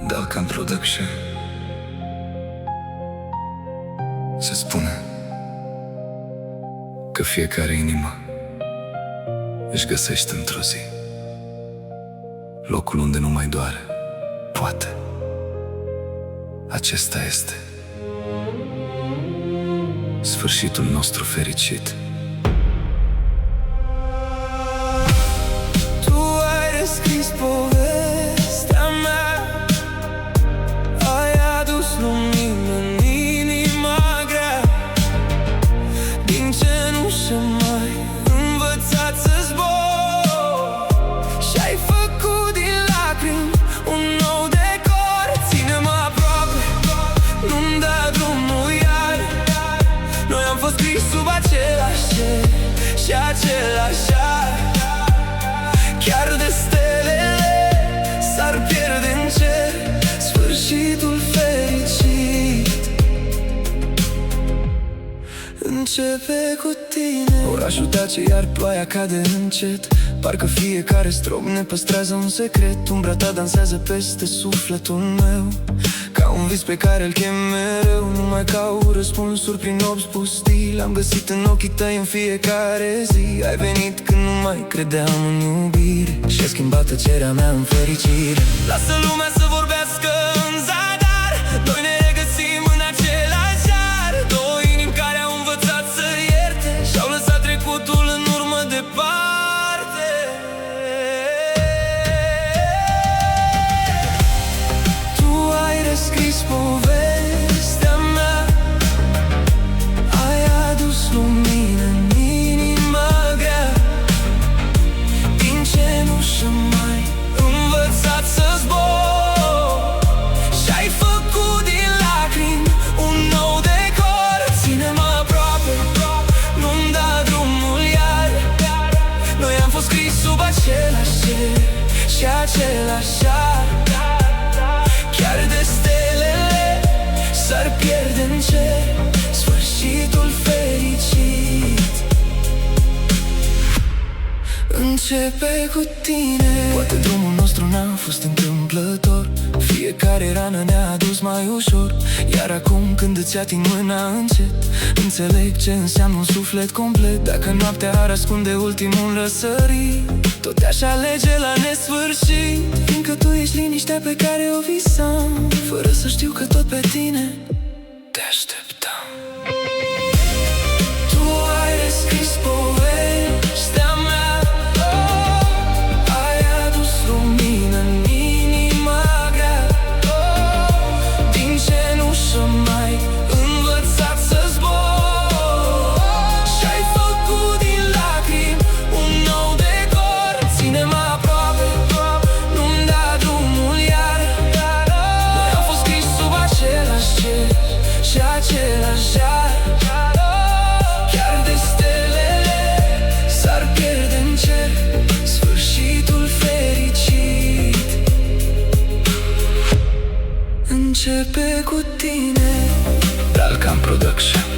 Dalcan Production. Se spune că fiecare inimă își găsește într-o zi locul unde nu mai doare. Poate acesta este sfârșitul nostru fericit. Tu ai rescris povestea mea, ai adus lumină în inima grea. Din cenușă m-ai învățat să zbor și-ai făcut din lacrimi un nou decor. Ține-mă aproape, nu-mi da drumul iar. Noi am fost scris sub același cer și același ar. Chiar de stelele s-ar pierde în cer sfârșitul fericit. Începe cu tine. Orașul tace, iar ploaia cade încet. Parcă fiecare strop ne păstrează un secret. Umbra ta dansează peste sufletul meu, ca un vis pe care îl chem mereu. Nu mai caut răspunsuri prin nopți pustii. L-am găsit în ochii tăi în fiecare zi. Ai venit când nu mai credeam în iubire și ai schimbat tăcerea mea în fericire. Lasă lumea să vorbească în zadar, noi ne regăsim în același jar. Două inimi care au învățat să ierte și-au lăsat trecutul în urmă departe. Tu ai rescris povestea mea, ai adus lumină în inima grea. Din cenușă m-ai învățat să zbor și-ai făcut din lacrimi un nou decor. Ține-mă aproape, nu-mi da drumul iar. Noi am fost scris sub același cer și același ar. Chiar de stelele s-ar pierde în cer sfârșitul fericit. Începe cu tine. Poate drumul nostru n-a fost întâmplător, fiecare rană ne-a adus mai ușor. Iar acum când îți ating mâna încet, înțeleg ce înseamnă un suflet complet. Dacă noaptea ar ascunde ultimul răsărit, tot te-aș alege la nesfârșit. Fiindcă tu ești liniștea pe care o visam, fără să știu că tot pe tine te așteptam. Tu ai rescris povestea mea, ai adus lumină în inima grea. Din cenușă m-ai învățat să zbor și-ai făcut din lacrimi un nou decor. Ține-mă aproape, nu-mi da drumul iar. Noi am fost scris sub același cer și același ar. Chiar de stelele s-ar pierde în cer sfârșitul fericit. Începe cu tine. Dalcan Production.